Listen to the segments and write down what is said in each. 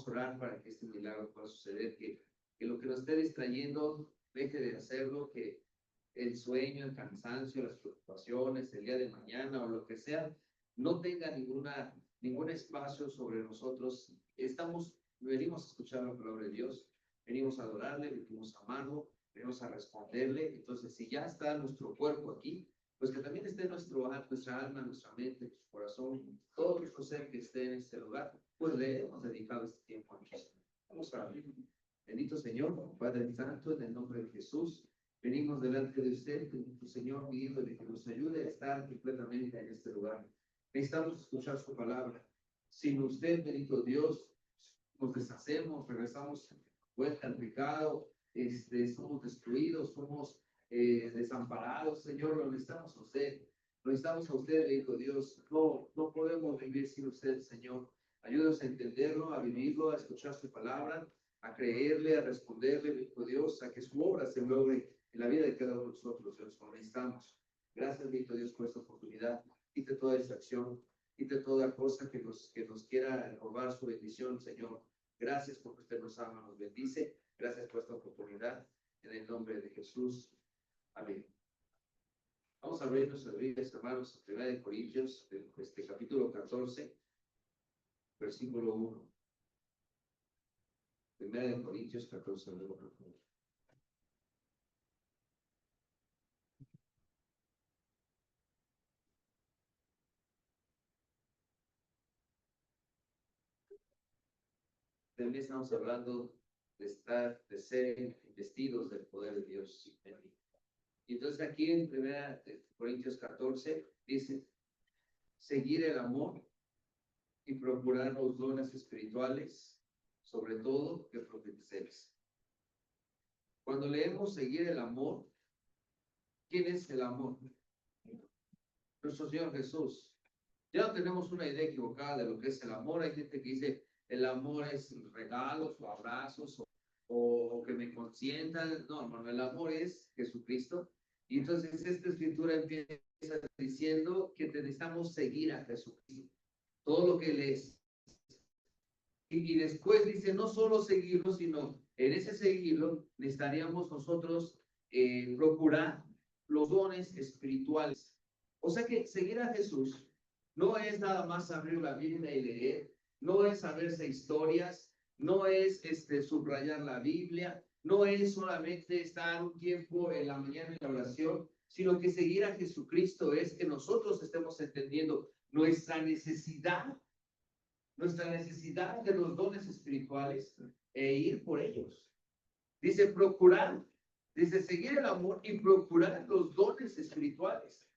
vamos a orar para que este milagro pueda suceder, que lo que nos esté distrayendo deje de hacerlo, que el sueño, el cansancio, las preocupaciones, el día de mañana o lo que sea, no tenga ningún espacio sobre nosotros. Venimos a escuchar la palabra de Dios, venimos a adorarle, venimos a amarlo, venimos a responderle. Entonces, si ya está nuestro cuerpo aquí, pues que también esté nuestra alma, nuestra mente, nuestro corazón, todo nuestro ser que esté en este lugar, pues le hemos dedicado este tiempo a Cristo. Vamos a abrir. Bendito Señor, Padre Santo, en el nombre de Jesús, venimos delante de usted, Señor, pidiéndole que nos ayude a estar completamente en este lugar. Necesitamos escuchar su palabra. Sin usted, bendito Dios, nos deshacemos, regresamos vuelta al pecado, somos destruidos, somos desamparados. Señor, lo necesitamos a usted. Lo necesitamos a usted, bendito Dios. No podemos vivir sin usted, Señor. Ayúdanos a entenderlo, a vivirlo, a escuchar su palabra, a creerle, a responderle, bendito Dios, a que su obra se logre en la vida de cada uno de nosotros. Dios, lo necesitamos. Gracias, bendito Dios, por esta oportunidad. Quite toda distracción, quite toda cosa que nos quiera robar su bendición, Señor. Gracias porque usted nos ama, nos bendice. Gracias por esta oportunidad. En el nombre de Jesús. Amén. Vamos a abrir nuestras Biblias, hermanos, en 1 Corintios, capítulo 14, versículo 1. 1 Corintios 14, versículo 1. También estamos hablando de ser investidos del poder de Dios. Y entonces aquí en 1 Corintios 14 dice, seguir el amor y procurar los dones espirituales, sobre todo que profeticéis. Cuando leemos seguir el amor, ¿quién es el amor? Nuestro Señor Jesús. Ya no tenemos una idea equivocada de lo que es el amor. Hay gente que dice, el amor es regalos o abrazos o que me consientan. No, hermano, el amor es Jesucristo. Y entonces esta escritura empieza diciendo que necesitamos seguir a Jesucristo. Todo lo que Él es. Y después dice, no solo seguirlo, sino en ese seguirlo necesitaríamos nosotros procurar los dones espirituales. O sea que seguir a Jesús no es nada más abrir la Biblia y leer, no es saberse historias, no es subrayar la Biblia, no es solamente estar un tiempo en la mañana en la oración, sino que seguir a Jesucristo es que nosotros estemos entendiendo nuestra necesidad de los dones espirituales e ir por ellos. Dice procurar, dice seguir el amor y procurar los dones espirituales.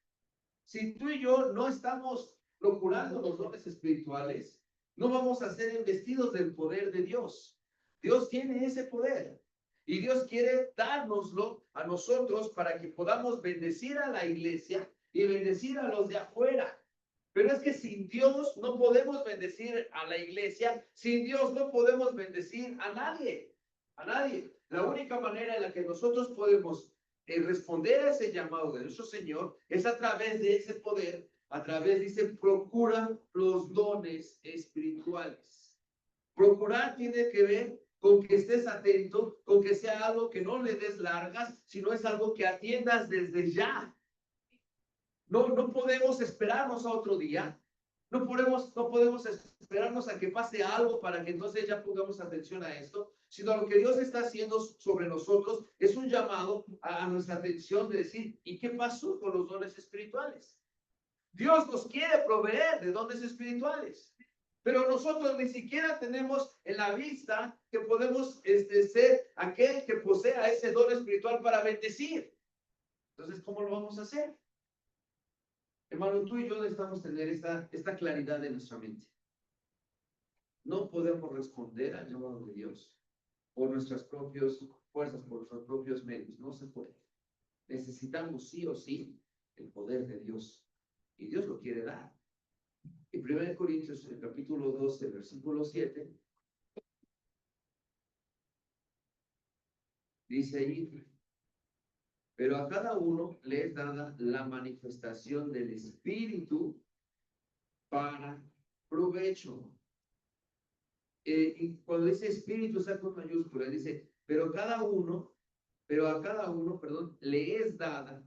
Si tú y yo no estamos procurando los dones espirituales, no vamos a ser investidos del poder de Dios. Dios tiene ese poder y Dios quiere dárnoslo a nosotros para que podamos bendecir a la iglesia y bendecir a los de afuera. Pero es que sin Dios no podemos bendecir a la iglesia, sin Dios no podemos bendecir a nadie, a nadie. La única manera en la que nosotros podemos responder a ese llamado de nuestro Señor es a través de ese poder, a través, dice, procura los dones espirituales. Procurar tiene que ver con que estés atento, con que sea algo que no le des largas, sino es algo que atiendas desde ya. No podemos esperarnos a otro día. No podemos esperarnos a que pase algo para que entonces ya pongamos atención a esto, sino lo que Dios está haciendo sobre nosotros es un llamado a nuestra atención de decir, ¿y qué pasó con los dones espirituales? Dios nos quiere proveer de dones espirituales, pero nosotros ni siquiera tenemos en la vista que podemos ser aquel que posea ese don espiritual para bendecir. Entonces, ¿cómo lo vamos a hacer? Hermano, tú y yo necesitamos tener esta claridad en nuestra mente. No podemos responder al llamado de Dios por nuestras propias fuerzas, por nuestros propios medios. No se puede. Necesitamos sí o sí el poder de Dios. Y Dios lo quiere dar. En 1 Corintios, en el capítulo 12, versículo 7, dice ahí, pero a cada uno le es dada la manifestación del Espíritu para provecho. y cuando dice espíritu está con mayúsculas, dice, pero a cada uno, perdón, le es dada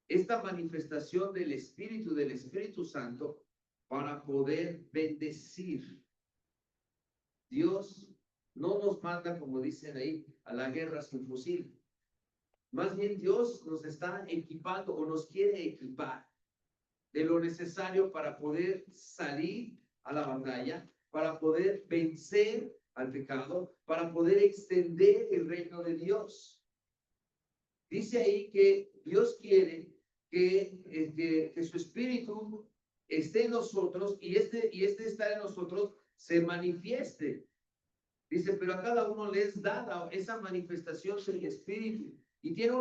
esta manifestación del Espíritu Santo para poder bendecir. Dios no nos manda, como dicen ahí, a la guerra sin fusil. Más bien Dios nos está equipando o nos quiere equipar de lo necesario para poder salir a la batalla, para poder vencer al pecado, para poder extender el reino de Dios. Dice ahí que Dios quiere que su espíritu esté en nosotros y este estar en nosotros se manifieste. Dice, pero a cada uno le es dada esa manifestación del espíritu y tiene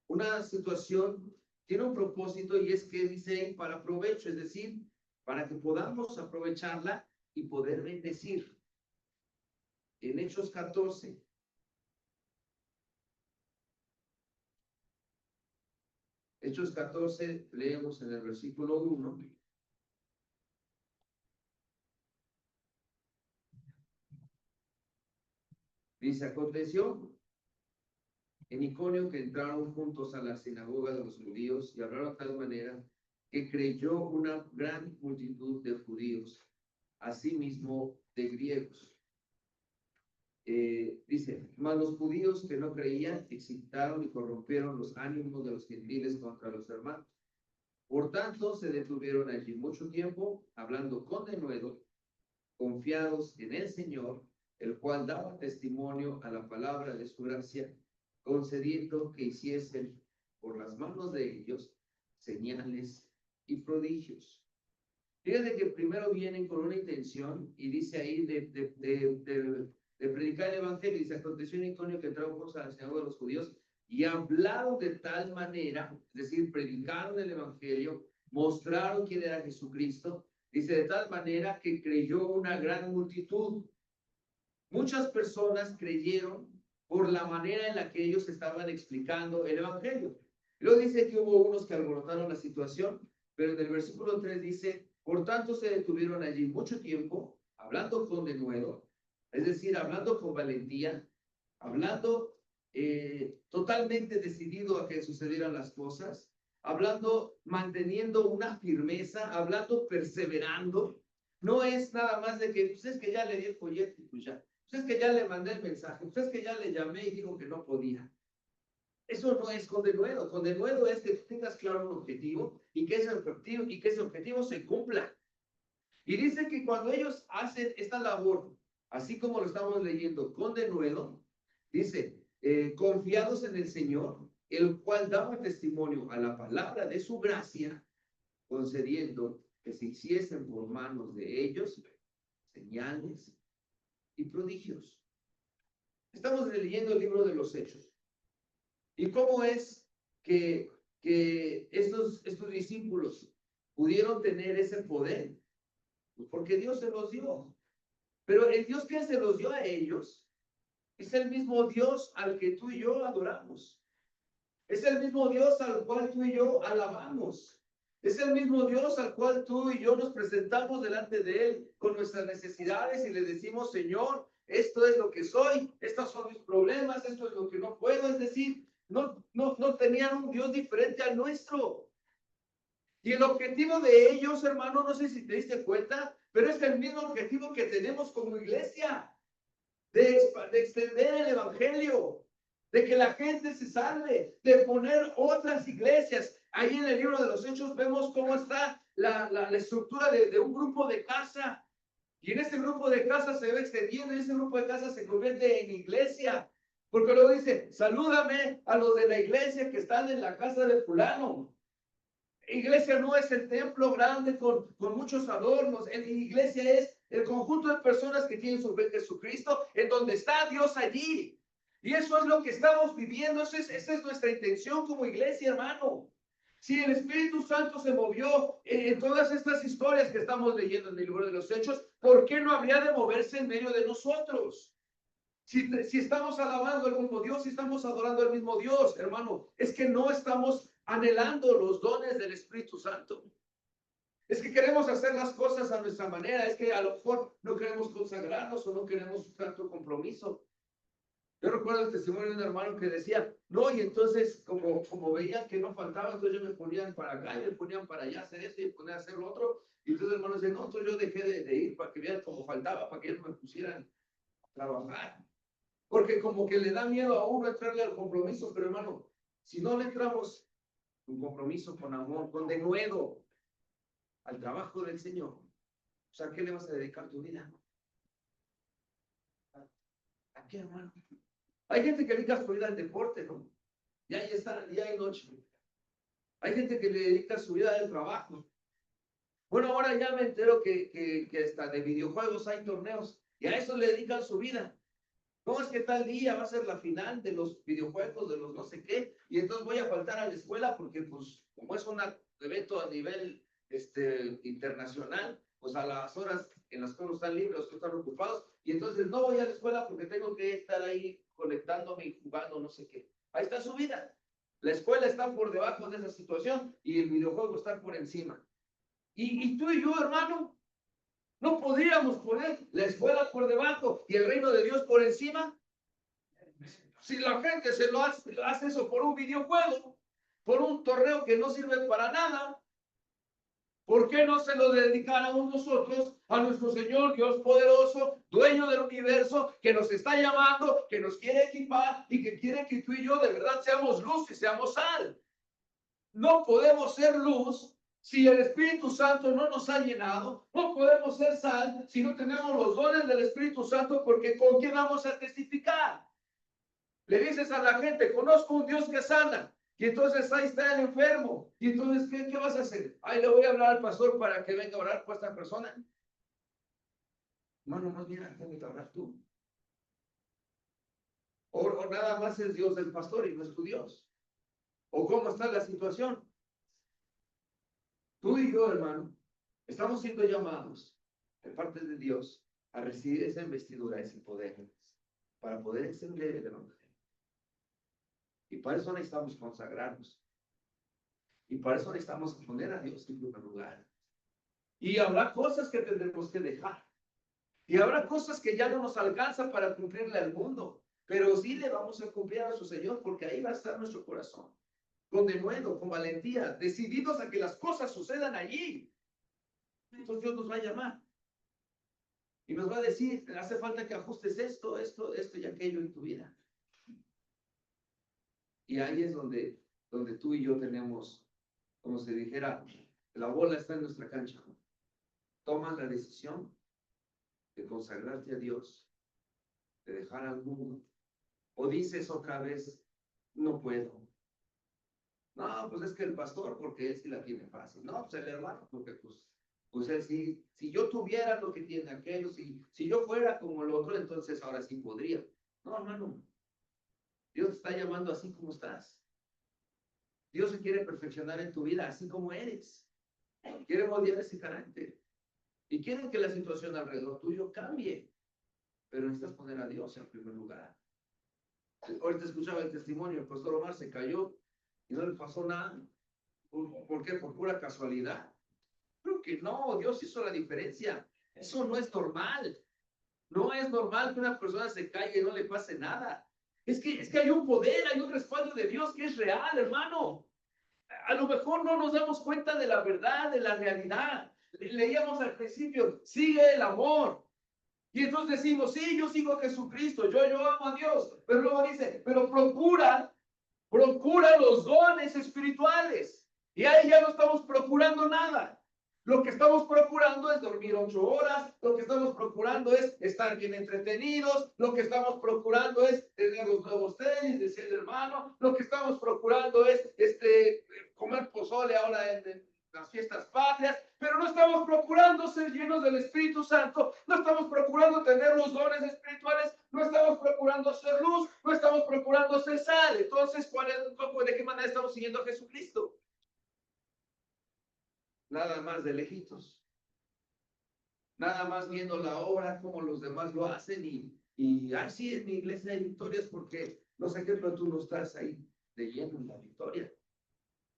una situación, tiene un propósito, y es que dice para provecho, es decir, para que podamos aprovecharla y poder bendecir. En Hechos 14. Hechos 14, leemos en el versículo 1. Dice, aconteció en Iconio que entraron juntos a la sinagoga de los judíos y hablaron de tal manera que creyó una gran multitud de judíos, asimismo de griegos. Dice, mas los judíos que no creían excitaron y corrompieron los ánimos de los gentiles contra los hermanos. Por tanto, se detuvieron allí mucho tiempo, hablando con denuedo, confiados en el Señor, el cual daba testimonio a la palabra de su gracia, concediendo que hiciesen por las manos de ellos señales y prodigios. Fíjate que primero vienen con una intención y dice ahí de predicar el evangelio. Dice, aconteció en Iconio que entraron por la sinagoga de los judíos y hablaron de tal manera, es decir, predicaron el evangelio, mostraron quién era Jesucristo. Dice, de tal manera que creyó una gran multitud. Muchas personas creyeron por la manera en la que ellos estaban explicando el evangelio. Luego dice que hubo unos que alborotaron la situación, pero en el versículo 3 dice, por tanto se detuvieron allí mucho tiempo, hablando con denuedo, es decir, hablando con valentía, hablando totalmente decidido a que sucedieran las cosas, hablando, manteniendo una firmeza, hablando, perseverando. No es nada más de que, pues es que ya le di el folleto y pues ya. Pues es que ya le mandé el mensaje, pues es que ya le llamé y dijo que no podía. Eso no es con denuedo. Con denuedo es que tengas claro un objetivo y que ese objetivo se cumpla. Y dice que cuando ellos hacen esta labor, así como lo estamos leyendo, con denuedo, dice, confiados en el Señor, el cual daba testimonio a la palabra de su gracia, concediendo que se hiciesen por manos de ellos señales y prodigios. Estamos leyendo el libro de los Hechos. ¿Y cómo es que estos discípulos pudieron tener ese poder? Pues porque Dios se los dio. Pero el Dios que se los dio a ellos es el mismo Dios al que tú y yo adoramos. Es el mismo Dios al cual tú y yo alabamos. Es el mismo Dios al cual tú y yo nos presentamos delante de Él con nuestras necesidades y le decimos, Señor, esto es lo que soy, estos son mis problemas, esto es lo que no puedo. Es decir, no tenían un Dios diferente al nuestro. Y el objetivo de ellos, hermano, no sé si te diste cuenta, pero es el mismo objetivo que tenemos como iglesia, de extender el evangelio, de que la gente se salve, de poner otras iglesias. Ahí en el libro de los Hechos vemos cómo está la estructura de un grupo de casa. Y en ese grupo de casa se va extendiendo y ese grupo de casa se convierte en iglesia. Porque luego dice, salúdame a los de la iglesia que están en la casa de fulano. Iglesia no es el templo grande con muchos adornos. Iglesia es el conjunto de personas que tienen su fe en Jesucristo, en donde está Dios allí. Y eso es lo que estamos viviendo. Esa es nuestra intención como iglesia, hermano. Si el Espíritu Santo se movió en todas estas historias que estamos leyendo en el libro de los Hechos, ¿por qué no habría de moverse en medio de nosotros? Si estamos alabando al mismo Dios, si estamos adorando al mismo Dios, hermano, es que no estamos anhelando los dones del Espíritu Santo. Es que queremos hacer las cosas a nuestra manera, es que a lo mejor no queremos consagrarnos o no queremos tanto compromiso. Yo recuerdo el testimonio de un hermano que decía, no, y entonces como veían que no faltaba, entonces ellos me ponían para acá y me ponían para allá, hacer esto y me ponían a hacer lo otro. Y entonces el hermano decía, no, entonces yo dejé de ir para que vean cómo faltaba, para que ellos me pusieran a trabajar. Porque como que le da miedo a uno entrarle al compromiso, pero hermano, si no le entramos con compromiso, con amor, con denuedo al trabajo del Señor, o sea, ¿a qué le vas a dedicar tu vida? ¿A qué, hermano? Hay gente que dedica su vida al deporte, ¿no? Y ahí está, día y noche. Hay gente que le dedica su vida al trabajo. Bueno, ahora ya me entero que hasta de videojuegos hay torneos y a eso le dedican su vida. No, es que tal día va a ser la final de los videojuegos, de los no sé qué, y entonces voy a faltar a la escuela porque, pues, como es un evento a nivel internacional, pues a las horas en las que uno están libres, que están ocupados, y entonces no voy a la escuela porque tengo que estar ahí conectándome y jugando no sé qué. Ahí está su vida. La escuela está por debajo de esa situación y el videojuego está por encima. Y tú y yo, hermano, no podríamos poner la escuela por debajo y el reino de Dios por encima. Si la gente se lo hace eso por un videojuego, por un torneo que no sirve para nada, ¿por qué no se lo dedicáramos nosotros a nuestro Señor Dios poderoso, dueño del universo, que nos está llamando, que nos quiere equipar y que quiere que tú y yo de verdad seamos luz y seamos sal? No podemos ser luz si el Espíritu Santo no nos ha llenado. No podemos ser sal si no tenemos los dones del Espíritu Santo, porque ¿con quién vamos a testificar? Le dices a la gente, conozco un Dios que sana, y entonces ahí está el enfermo, y entonces, ¿qué vas a hacer? Ahí le voy a hablar al pastor para que venga a orar por esta persona. Hermano, más bien, ¿cómo te hablas tú? O nada más es Dios del pastor y no es tu Dios. ¿O cómo está la situación? Tú y yo, hermano, estamos siendo llamados de parte de Dios a recibir esa investidura, ese poder, para poder extender el evangelio. Y para eso necesitamos consagrarnos. Y para eso necesitamos poner a Dios en primer lugar. Y habrá cosas que tendremos que dejar. Y habrá cosas que ya no nos alcanzan para cumplirle al mundo. Pero sí le vamos a cumplir a nuestro Señor, porque ahí va a estar nuestro corazón. Con denuedo, con valentía, decididos a que las cosas sucedan allí. Entonces Dios nos va a llamar. Y nos va a decir, hace falta que ajustes esto y aquello en tu vida. Y ahí es donde tú y yo tenemos, como se dijera, la bola está en nuestra cancha. Tomas la decisión de consagrarte a Dios, de dejar al mundo. O dices otra vez, no puedo. No, pues es que el pastor, porque él sí la tiene fácil. No, pues el hermano, porque pues él sí, si yo tuviera lo que tiene aquello, si yo fuera como el otro, entonces ahora sí podría. No, hermano, Dios te está llamando así como estás. Dios se quiere perfeccionar en tu vida así como eres. Quiere moldear ese carácter. Y quiere que la situación alrededor tuyo cambie. Pero necesitas poner a Dios en primer lugar. Ahorita escuchaba el testimonio, el pastor Omar se cayó y no le pasó nada. ¿Por qué? ¿Por pura casualidad? Creo que no, Dios hizo la diferencia. Eso no es normal. No es normal que una persona se caiga y no le pase nada. Es que hay un poder, hay un respaldo de Dios que es real, hermano. A lo mejor no nos damos cuenta de la verdad, de la realidad. Leíamos al principio, sigue el amor. Y entonces decimos, sí, yo sigo a Jesucristo, yo amo a Dios. Pero luego dice, pero procura los dones espirituales. Y ahí ya no estamos procurando nada. Lo que estamos procurando es dormir 8 horas, lo que estamos procurando es estar bien entretenidos, lo que estamos procurando es tener los nuevos tenis, decía el hermano, lo que estamos procurando es comer pozole ahora en las fiestas patrias, pero no estamos procurando ser llenos del Espíritu Santo, no estamos procurando tener los dones espirituales, no estamos procurando ser luz, no estamos procurando ser sal. Entonces, ¿de qué manera estamos siguiendo a Jesucristo? Nada más de lejitos, nada más viendo la obra como los demás lo hacen y así en mi iglesia hay victorias porque no sé qué, pero tú no estás ahí de lleno en la victoria,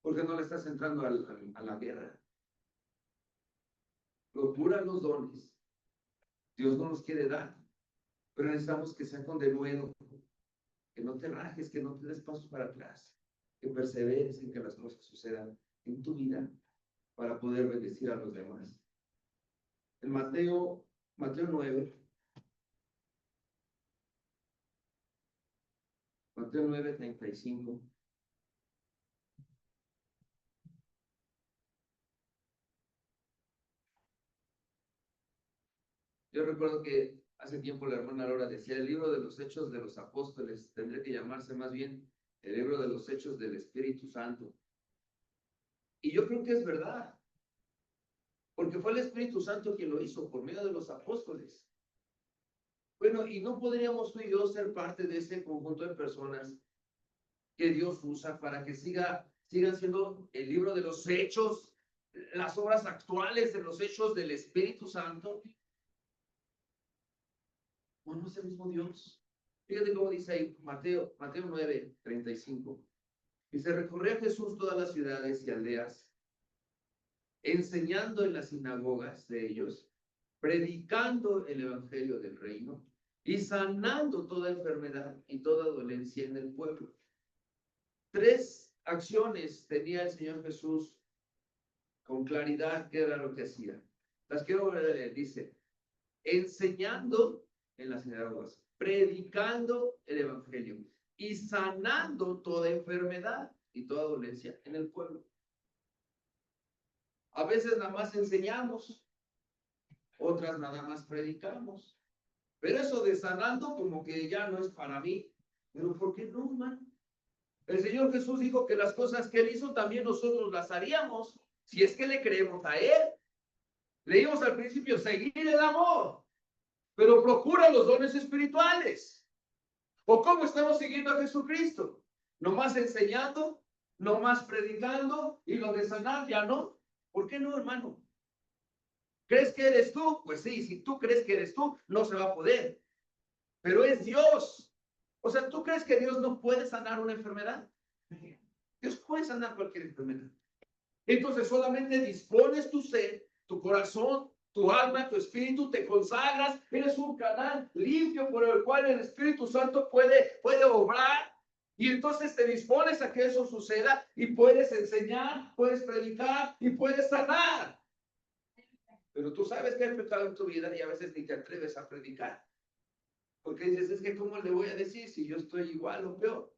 porque no le estás entrando a la guerra. procura los dones. Dios no los quiere dar, pero necesitamos que sean con denuedo, que no te rajes, que no te des pasos para atrás, que perseveres en que las cosas sucedan en tu vida para poder bendecir a los demás. En Mateo 9, Mateo 9:35. Yo recuerdo que hace tiempo la hermana Laura decía, el libro de los Hechos de los Apóstoles tendría que llamarse más bien el libro de los Hechos del Espíritu Santo. Y yo creo que es verdad, porque fue el Espíritu Santo quien lo hizo por medio de los apóstoles. Bueno, y no podríamos tú y yo ser parte de ese conjunto de personas que Dios usa para que sigan siendo el libro de los Hechos, las obras actuales de los Hechos del Espíritu Santo. ¿O no es el mismo Dios? Fíjate cómo dice ahí Mateo 9:35. Dice, recorría Jesús todas las ciudades y aldeas, enseñando en las sinagogas de ellos, predicando el evangelio del reino y sanando toda enfermedad y toda dolencia en el pueblo. 3 acciones tenía el Señor Jesús con claridad que era lo que hacía. Las quiero leer. Dice, enseñando en las sinagogas, predicando el evangelio y sanando toda enfermedad y toda dolencia en el pueblo. A veces nada más enseñamos, otras nada más predicamos. Pero eso de sanando como que ya no es para mí. Pero ¿por qué no, hermano? El Señor Jesús dijo que las cosas que Él hizo también nosotros las haríamos, si es que le creemos a Él. Leímos al principio, seguir el amor, pero procura los dones espirituales. ¿O cómo estamos siguiendo a Jesucristo? ¿Nomás enseñando? ¿Nomás predicando? ¿Y lo de sanar ya no? ¿Por qué no, hermano? ¿Crees que eres tú? Pues sí, si tú crees que eres tú, no se va a poder. Pero es Dios. O sea, ¿tú crees que Dios no puede sanar una enfermedad? Dios puede sanar cualquier enfermedad. Entonces solamente dispones tu ser, tu corazón, tu alma, tu espíritu, te consagras, eres un canal limpio por el cual el Espíritu Santo puede obrar. Y entonces te dispones a que eso suceda y puedes enseñar, puedes predicar y puedes sanar. Pero tú sabes que hay pecado en tu vida y a veces ni te atreves a predicar. Porque dices, es que ¿cómo le voy a decir si yo estoy igual o peor?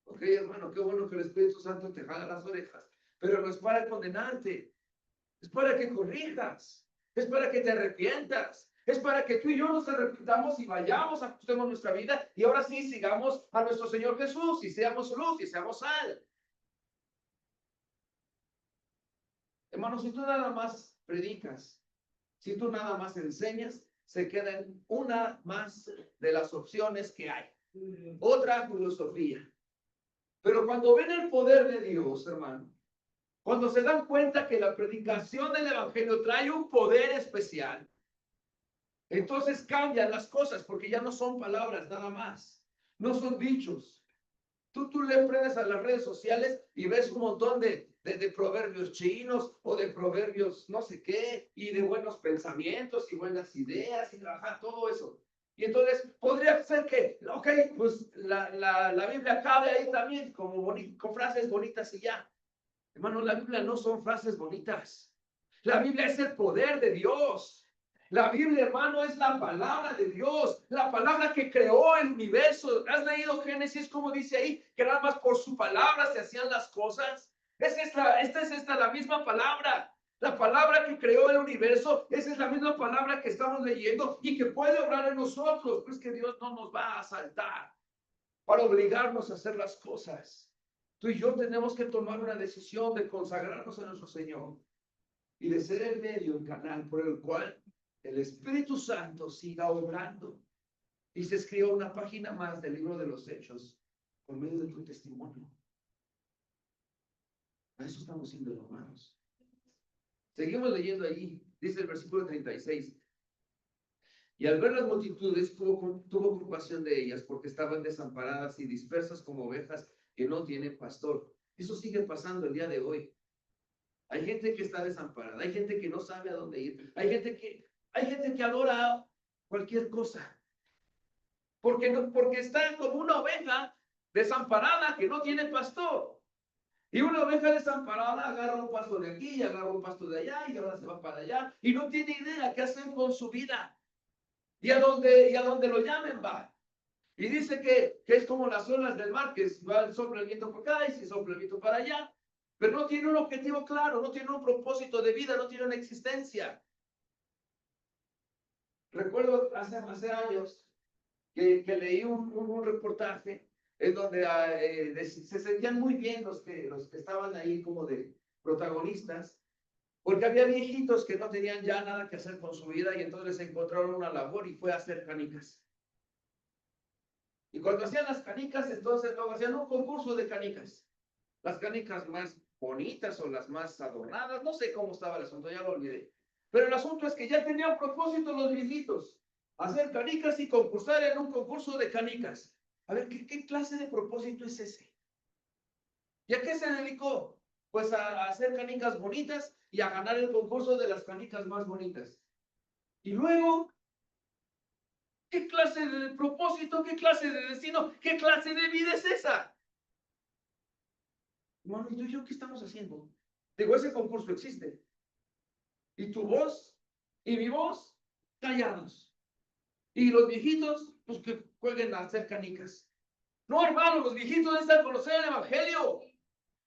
Ok, hermano, qué bueno que el Espíritu Santo te jala las orejas. Pero no es para condenarte. Es para que corrijas. Es para que te arrepientas. Es para que tú y yo nos arrepintamos y vayamos, ajustemos nuestra vida y ahora sí sigamos a nuestro Señor Jesús y seamos luz y seamos sal. Hermano, si tú nada más predicas, si tú nada más enseñas, se queda en una más de las opciones que hay. Otra filosofía. Pero cuando ven el poder de Dios, hermano, cuando se dan cuenta que la predicación del evangelio trae un poder especial, entonces cambian las cosas porque ya no son palabras nada más, no son dichos. Tú le prendes a las redes sociales y ves un montón de proverbios chinos o de proverbios no sé qué y de buenos pensamientos y buenas ideas y trabajar todo eso. Y entonces podría ser que, ok, pues la Biblia cabe ahí también como con frases bonitas y ya. Hermano, la Biblia no son frases bonitas. La Biblia es el poder de Dios. La Biblia, hermano, es la palabra de Dios, la palabra que creó el universo. ¿Has leído Génesis como dice ahí? Que nada más por su palabra se hacían las cosas. Esta es la misma palabra. La palabra que creó el universo, esa es la misma palabra que estamos leyendo y que puede obrar en nosotros. Pues que Dios no nos va a asaltar para obligarnos a hacer las cosas. Tú y yo tenemos que tomar una decisión de consagrarnos a nuestro Señor y de ser el medio, el canal por el cual el Espíritu Santo siga obrando. Y se escribe una página más del libro de los Hechos por medio de tu testimonio. A eso estamos siendo, hermanos. Seguimos leyendo allí. Dice el versículo 36. Y al ver las multitudes tuvo compasión de ellas porque estaban desamparadas y dispersas como ovejas que no tienen pastor. Eso sigue pasando el día de hoy. Hay gente que está desamparada, hay gente que no sabe a dónde ir, hay gente que adora cualquier cosa. Porque está como una oveja desamparada que no tiene pastor. Y una oveja desamparada agarra un pasto de aquí y agarra un pasto de allá y ahora se va para allá y no tiene idea qué hacer con su vida. Y a donde lo llamen va. Y dice que es como las olas del mar, que va sopla el viento por acá y se sopla el viento para allá. Pero no tiene un objetivo claro, no tiene un propósito de vida, no tiene una existencia. Recuerdo hace años que leí un reportaje en donde se sentían muy bien los que estaban ahí como de protagonistas, porque había viejitos que no tenían ya nada que hacer con su vida y entonces encontraron una labor y fue a hacer canicas. Y cuando hacían las canicas, entonces luego hacían un concurso de canicas. Las canicas más bonitas o las más adornadas, no sé cómo estaba el asunto, ya lo olvidé. Pero el asunto es que ya tenían propósito los viejitos, hacer canicas y concursar en un concurso de canicas. A ver, ¿qué clase de propósito es ese? ¿Y a qué se dedicó? Pues a hacer canicas bonitas y a ganar el concurso de las canicas más bonitas. Y luego, ¿qué clase de propósito, qué clase de destino, qué clase de vida es esa? Bueno, ¿y tú y yo qué estamos haciendo? Digo, ese concurso existe. Y tu voz y mi voz, callados. Y los viejitos, pues que jueguen a hacer canicas. No, hermano, los viejitos necesitan conocer el Evangelio.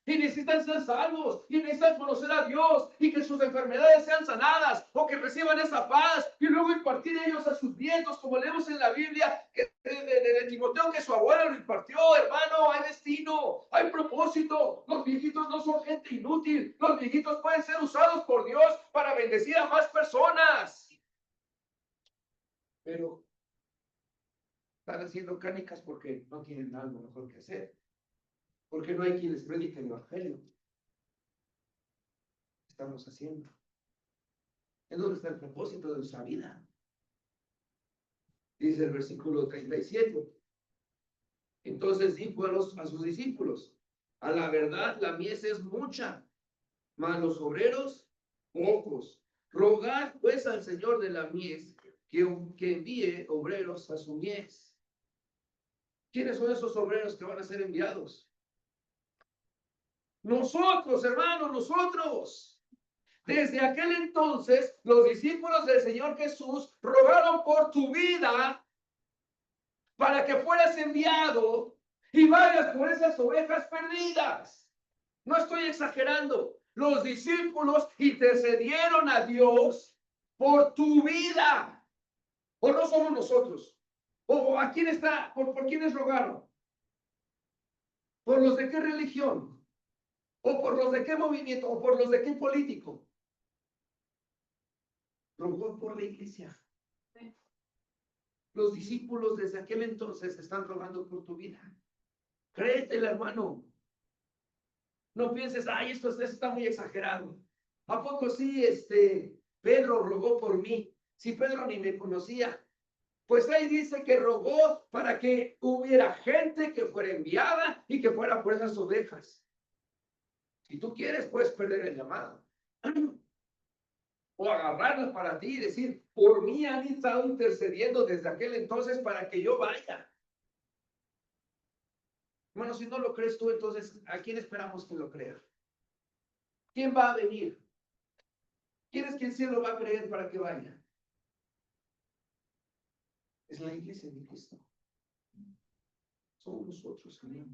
Y necesitan ser salvos, y necesitan conocer a Dios, y que sus enfermedades sean sanadas, o que reciban esa paz, y luego impartir ellos a sus nietos, como leemos en la Biblia, que de Timoteo, que su abuelo lo impartió. Hermano, hay destino, hay propósito. Los viejitos no son gente inútil, los viejitos pueden ser usados por Dios para bendecir a más personas. Pero están haciendo canicas porque no tienen algo mejor que hacer, porque no hay quien les predique el Evangelio. Estamos haciendo. ¿En dónde está el propósito de nuestra vida? Dice el versículo 37. Entonces dijo a sus discípulos: a la verdad la mies es mucha, mas los obreros pocos. Rogad pues al Señor de la mies que envíe obreros a su mies. ¿Quiénes son esos obreros que van a ser enviados? Nosotros, hermanos, nosotros. Desde aquel entonces, los discípulos del Señor Jesús rogaron por tu vida para que fueras enviado y vayas por esas ovejas perdidas. No estoy exagerando. Los discípulos intercedieron a Dios por tu vida. ¿O no somos nosotros? ¿O a quién está? ¿Por quiénes rogaron? ¿Por los de qué religión? ¿O por los de qué movimiento? ¿O por los de qué político? Rogó por la iglesia. Los discípulos desde aquel entonces están rogando por tu vida. Créetela, hermano. No pienses, ay, esto está muy exagerado. ¿A poco sí, Pedro rogó por mí? Si Pedro ni me conocía. Pues ahí dice que rogó para que hubiera gente que fuera enviada y que fuera por esas ovejas. Si tú quieres, puedes perder el llamado. O agarrarlas para ti y decir, por mí han estado intercediendo desde aquel entonces para que yo vaya. Bueno, si no lo crees tú, entonces, ¿a quién esperamos que lo crea? ¿Quién va a venir? ¿Quién es quien sí lo va a creer para que vaya? Es la iglesia de Cristo. Somos nosotros, hermano.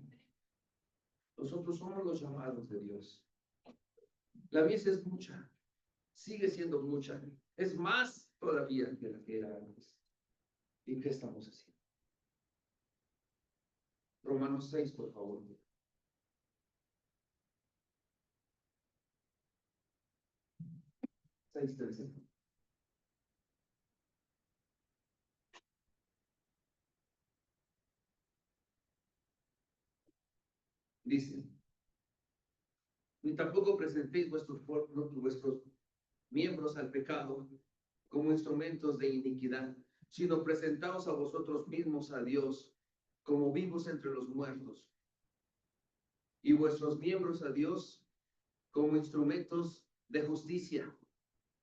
Nosotros somos los llamados de Dios. La mies es mucha, sigue siendo mucha, es más todavía que la que era antes. ¿Y qué estamos haciendo? Romanos 6, por favor. 6:13. Dice: ni tampoco presentéis vuestros miembros al pecado como instrumentos de iniquidad, sino presentaos a vosotros mismos a Dios como vivos entre los muertos, y vuestros miembros a Dios como instrumentos de justicia,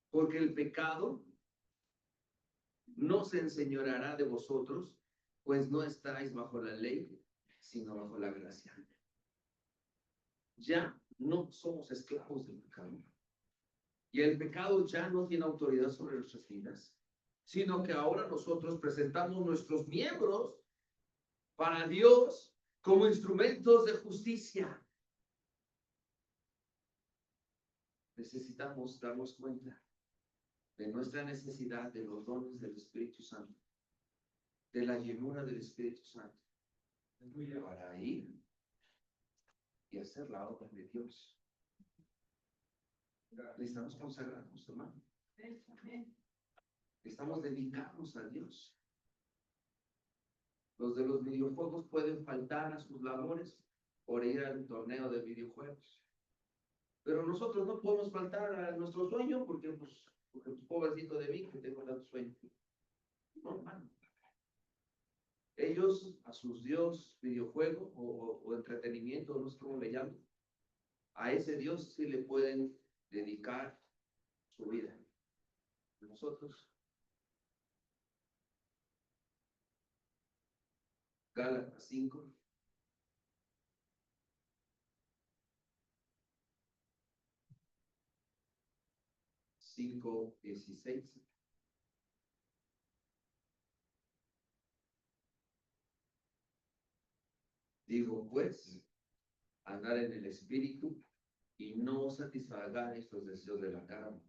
porque el pecado no se enseñoreará de vosotros, pues no estáis bajo la ley, sino bajo la gracia. Ya no somos esclavos del pecado. Y el pecado ya no tiene autoridad sobre nuestras vidas, sino que ahora nosotros presentamos nuestros miembros para Dios como instrumentos de justicia. Necesitamos darnos cuenta de nuestra necesidad de los dones del Espíritu Santo, de la llenura del Espíritu Santo, para ir y hacer la obra de Dios. Necesitamos consagrarnos, hermano. Necesitamos dedicarnos a Dios. Los de los videojuegos pueden faltar a sus labores por ir al torneo de videojuegos. Pero nosotros no podemos faltar a nuestro sueño porque pobrecito de mí que tengo tanto sueño. No, hermano. Ellos a sus Dios videojuego o entretenimiento, no sé cómo le llaman, a ese Dios sí le pueden dedicar su vida. Nosotros, Gálatas 5, cinco, 16. Digo, pues, andar en el Espíritu y no satisfagáis los deseos de la carne.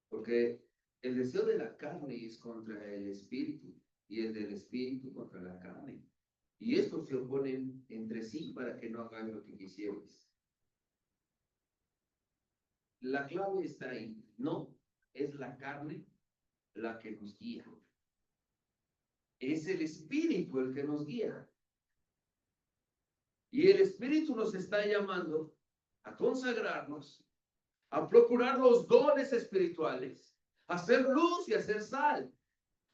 Porque el deseo de la carne es contra el Espíritu y el del Espíritu contra la carne. Y estos se oponen entre sí para que no hagan lo que quisierais. La clave está ahí. No es la carne la que nos guía. Es el Espíritu el que nos guía. Y el Espíritu nos está llamando a consagrarnos, a procurar los dones espirituales, a hacer luz y a hacer sal,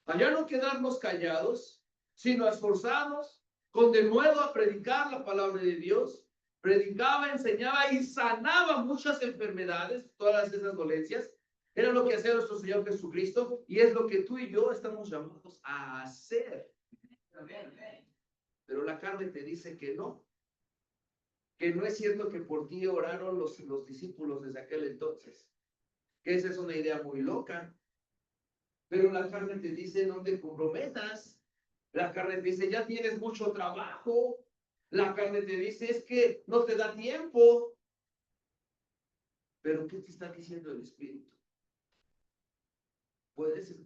a ya no quedarnos callados, sino a esforzarnos con denuedo a predicar la palabra de Dios. Predicaba, enseñaba y sanaba muchas enfermedades, todas esas dolencias. Era lo que hacía nuestro Señor Jesucristo y es lo que tú y yo estamos llamados a hacer. Pero la carne te dice que no es cierto que por ti oraron los discípulos desde aquel entonces, que esa es una idea muy loca, pero la carne te dice no te comprometas, la carne te dice ya tienes mucho trabajo, la carne te dice es que no te da tiempo, pero ¿qué te está diciendo el Espíritu?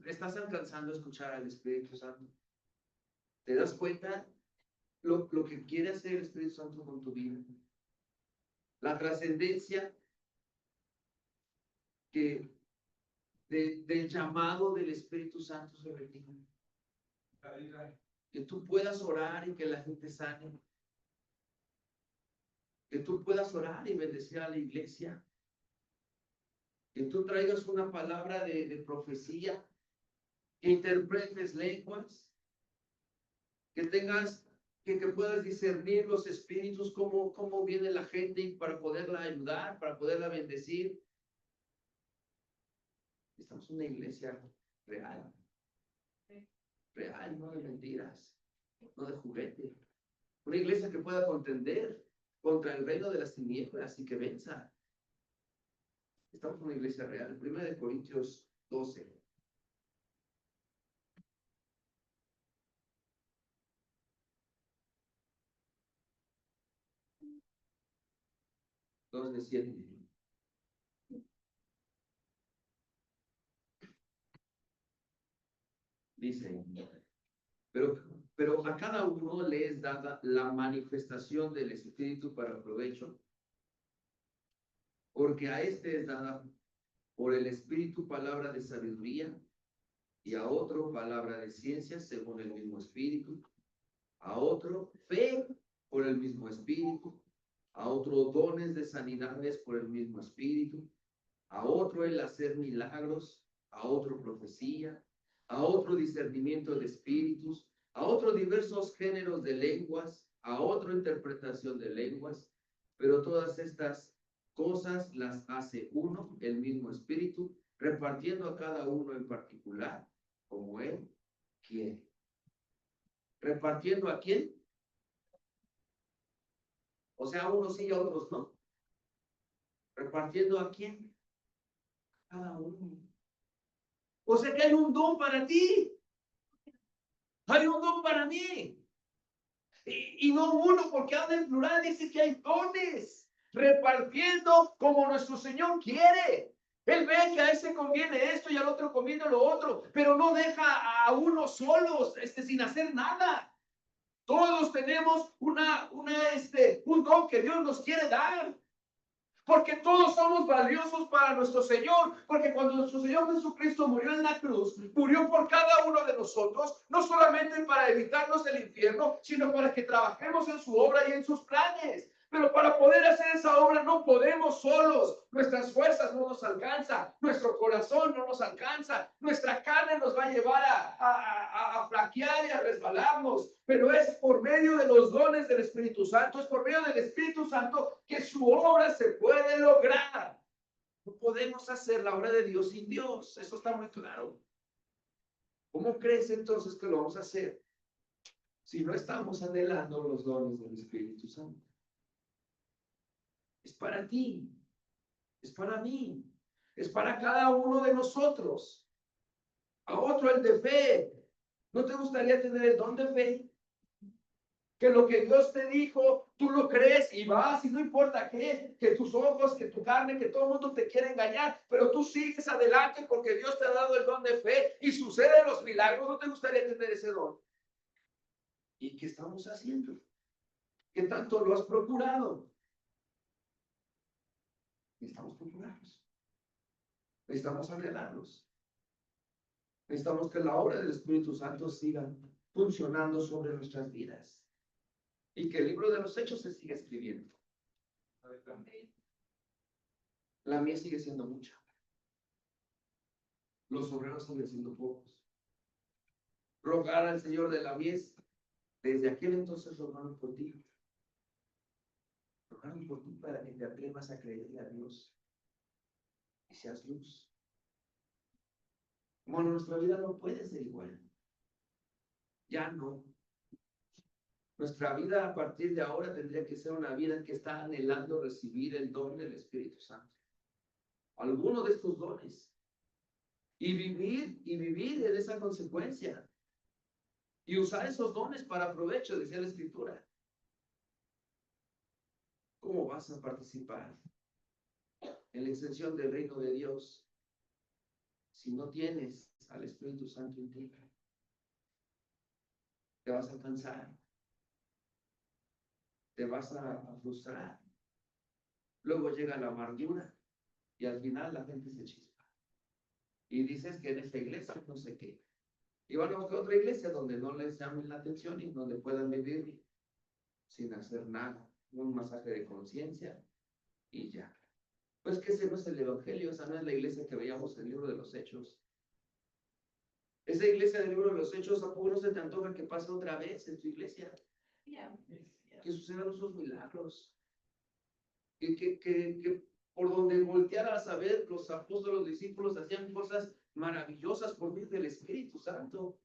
Estás alcanzando a escuchar al Espíritu Santo, ¿te das cuenta lo que quiere hacer el Espíritu Santo con tu vida? La trascendencia del llamado del Espíritu Santo sobre ti. Que tú puedas orar y que la gente sane. Que tú puedas orar y bendecir a la iglesia. Que tú traigas una palabra de profecía. Que interpretes lenguas. Que tengas, que puedas discernir los espíritus, cómo viene la gente para poderla ayudar, para poderla bendecir. Estamos en una iglesia real. Real, no de mentiras, no de juguete. Una iglesia que pueda contender contra el reino de las tinieblas y que venza. Estamos en una iglesia real. 1 Corintios 12. De 7. Dice, pero a cada uno le es dada la manifestación del Espíritu para provecho, porque a este es dada por el Espíritu palabra de sabiduría, y a otro palabra de ciencia según el mismo Espíritu, a otro fe por el mismo Espíritu, a otro dones de sanidades por el mismo Espíritu, a otro el hacer milagros, a otro profecía, a otro discernimiento de espíritus, a otro diversos géneros de lenguas, a otro interpretación de lenguas, pero todas estas cosas las hace uno, el mismo Espíritu, repartiendo a cada uno en particular, como Él quiere. ¿Repartiendo a quién? O sea, a unos sí y a otros no. ¿Repartiendo a quién? Cada uno. O sea que hay un don para ti. Hay un don para mí. Y no uno, porque habla en plural, dice que hay dones. Repartiendo como nuestro Señor quiere. Él ve que a ese conviene esto y al otro conviene lo otro, pero no deja a uno solos, sin hacer nada. Todos tenemos un don que Dios nos quiere dar. Porque todos somos valiosos para nuestro Señor, porque cuando nuestro Señor Jesucristo murió en la cruz, murió por cada uno de nosotros, no solamente para evitarnos el infierno, sino para que trabajemos en su obra y en sus planes. Pero para poder hacer esa obra no podemos solos. Nuestras fuerzas no nos alcanzan, nuestro corazón no nos alcanza, nuestra carne nos va a llevar a flaquear y a resbalarnos. Pero es por medio de los dones del Espíritu Santo, es por medio del Espíritu Santo que su obra se puede lograr. No podemos hacer la obra de Dios sin Dios, eso está muy claro. ¿Cómo crees entonces que lo vamos a hacer si no estamos anhelando los dones del Espíritu Santo? Es para ti, es para mí, es para cada uno de nosotros. A otro el de fe. ¿No te gustaría tener el don de fe? Que lo que Dios te dijo, tú lo crees y vas, y no importa qué, que tus ojos, que tu carne, que todo el mundo te quiere engañar, pero tú sigues adelante porque Dios te ha dado el don de fe y suceden los milagros. ¿No te gustaría tener ese don? ¿Y qué estamos haciendo? ¿Qué tanto lo has procurado? Necesitamos procurarlos. Necesitamos anhelarlos. Necesitamos que la obra del Espíritu Santo siga funcionando sobre nuestras vidas y que el libro de los Hechos se siga escribiendo. La mía sigue siendo mucha. Los obreros siguen siendo pocos. Rogar al Señor de la mies, desde aquel entonces rogaron por ti. Rogaron por ti para que te atrevas a creerle a Dios y seas luz. Bueno, nuestra vida no puede ser igual. Ya no. Nuestra vida a partir de ahora tendría que ser una vida que está anhelando recibir el don del Espíritu Santo. Alguno de estos dones. Y vivir en esa consecuencia. Y usar esos dones para provecho, decía la Escritura. ¿Cómo vas a participar en la extensión del reino de Dios si no tienes al Espíritu Santo en ti? Te vas a cansar. Te vas a frustrar. Luego llega la amargura y al final la gente se chispa. Y dices que en esta iglesia no sé qué. Y van a buscar otra iglesia donde no les llamen la atención y donde puedan vivir sin hacer nada. Un masaje de conciencia y ya. Pues que ese no es el evangelio, esa no es la iglesia que veíamos en el libro de los Hechos. Esa iglesia del libro de los Hechos, ¿a poco no se te antoja que pase otra vez en tu iglesia? Que sucedan esos milagros. Que por donde voltearas a ver, los apóstoles, los discípulos hacían cosas maravillosas por medio del Espíritu Santo.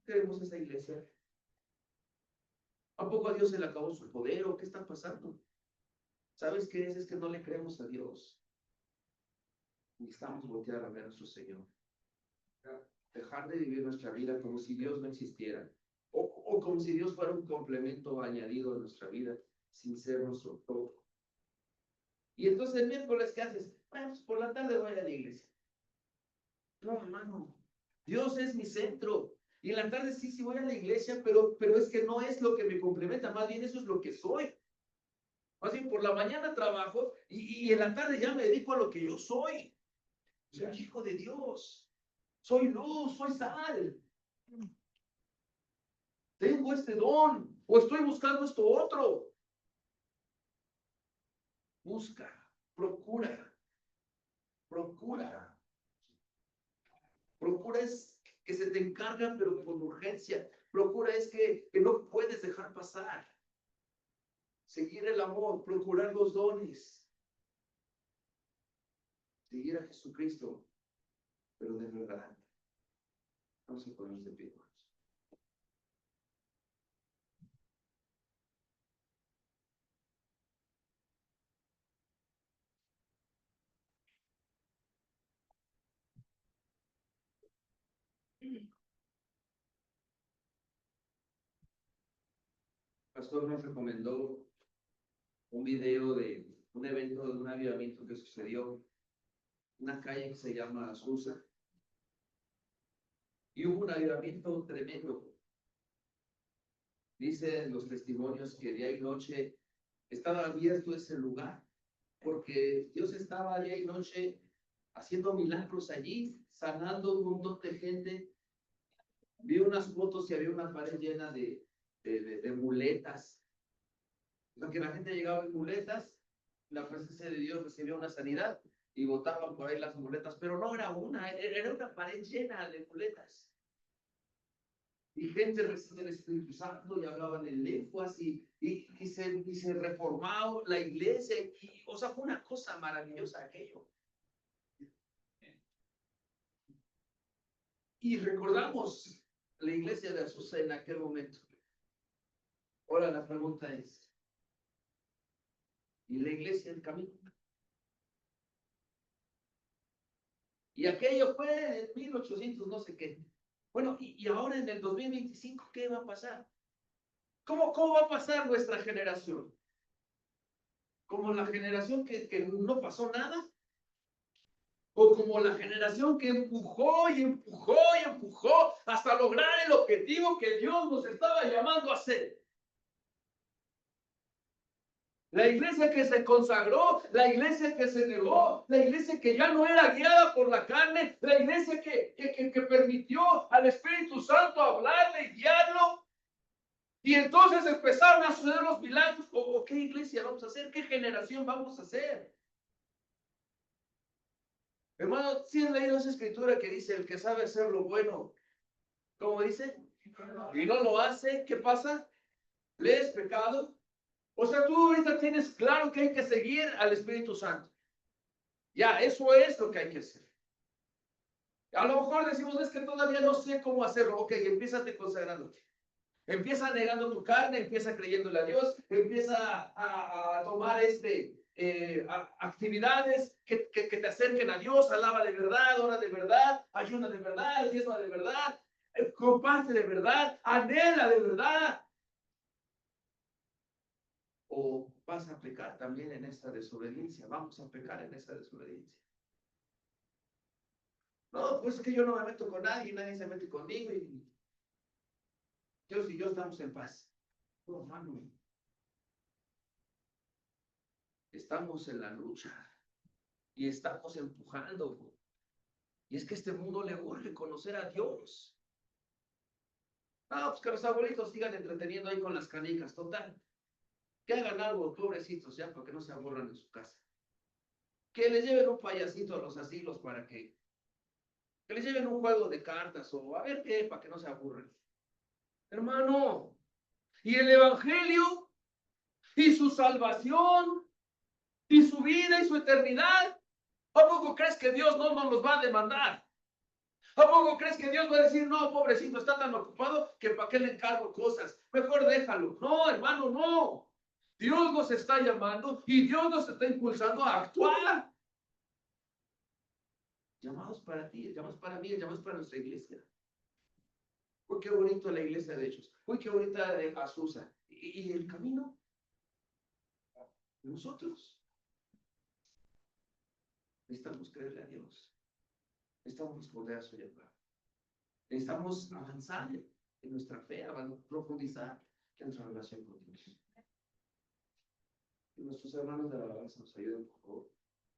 ¿Queremos esa iglesia? ¿A poco a Dios se le acabó su poder o qué está pasando? ¿Sabes qué es? Es que no le creemos a Dios. Necesitamos voltear a ver a nuestro Señor. Dejar de vivir nuestra vida como si Dios no existiera. O como si Dios fuera un complemento añadido a nuestra vida, sin ser nuestro todo. Y entonces el miércoles, ¿qué haces? Bueno, pues por la tarde voy a la iglesia. No, hermano. Dios es mi centro. Y en la tarde sí voy a la iglesia, pero es que no es lo que me complementa, más bien eso es lo que soy. Más bien por la mañana trabajo y en la tarde ya me dedico a lo que yo soy. Soy hijo de Dios. Soy luz, soy sal. Tengo este don o estoy buscando esto otro. Busca, procura, procura. Procura es que se te encarga, pero con urgencia. Procura es que no puedes dejar pasar. Seguir el amor, procurar los dones. seguir a Jesucristo, pero de verdad. Vamos a ponernos de pie. El pastor nos recomendó un video de un evento de un avivamiento que sucedió en una calle que se llama Azusa. Y hubo un avivamiento tremendo. Dicen los testimonios que día y noche estaba abierto ese lugar, porque Dios estaba día y noche haciendo milagros allí, sanando un montón de gente. Vi unas fotos y había una pared llena de muletas. O sea, que la gente llegaba en muletas, la presencia de Dios recibía una sanidad y botaban por ahí las muletas, pero no era una, era una pared llena de muletas. Y gente recibe el Espíritu Santo y hablaban en lenguas y se reformaba la iglesia. Y, o sea, fue una cosa maravillosa aquello. Y recordamos la iglesia de Azusa en aquel momento. Ahora la pregunta es, ¿y la iglesia del camino? Y aquello fue en 1800 no sé qué. Bueno, y ahora en el 2025, ¿qué va a pasar? ¿Cómo va a pasar nuestra generación? ¿Como la generación que no pasó nada? ¿O como la generación que empujó y empujó y empujó hasta lograr el objetivo que Dios nos estaba llamando a hacer? La iglesia que se consagró, la iglesia que se negó, la iglesia que ya no era guiada por la carne, la iglesia que permitió al Espíritu Santo hablarle y guiarlo. Y entonces empezaron a suceder los milagros. ¿O qué iglesia vamos a hacer? ¿Qué generación vamos a hacer? Hermano, si has leído esa escritura que dice, el que sabe hacer lo bueno, ¿cómo dice? Y no lo hace, ¿qué pasa? ¿Lees pecado? O sea, tú ahorita tienes claro que hay que seguir al Espíritu Santo. Ya, eso es lo que hay que hacer. A lo mejor decimos, es que todavía no sé cómo hacerlo. Ok, empiézate consagrándote. Empieza negando tu carne, empieza creyéndole a Dios, empieza a tomar actividades que te acerquen a Dios, alaba de verdad, ora de verdad, ayuna de verdad, diezma de verdad, comparte de verdad, anhela de verdad. O vas a pecar también en esta desobediencia, vamos a pecar en esa desobediencia. No, pues es que yo no me meto con nadie, nadie se mete conmigo y Dios y yo estamos en paz. No, hermano. Estamos en la lucha y estamos empujando. Y es que este mundo le urge conocer a Dios. Pues que los abuelitos sigan entreteniendo ahí con las canicas, total. Que hagan algo, pobrecitos, ya, para que no se aburran en su casa. Que les lleven un payasito a los asilos para que les lleven un juego de cartas o a ver qué, para que no se aburran. Hermano, y el Evangelio, y su salvación, y su vida, y su eternidad, ¿a poco crees que Dios no nos los va a demandar? ¿A poco crees que Dios va a decir, no, pobrecito, está tan ocupado que para qué le encargo cosas? Mejor déjalo. No, hermano, no. Dios nos está llamando y Dios nos está impulsando a actuar. Llamados para ti, llamados para mí, llamados para nuestra iglesia. Uy, qué bonito la iglesia de Hechos. Uy, qué bonita de Azusa. ¿Y el camino? Nosotros necesitamos creerle a Dios. Necesitamos responder a su llamada. Necesitamos avanzar en nuestra fe, profundizar en nuestra relación con Dios. Y nuestros hermanos de la alabanza nos ayuden, por favor.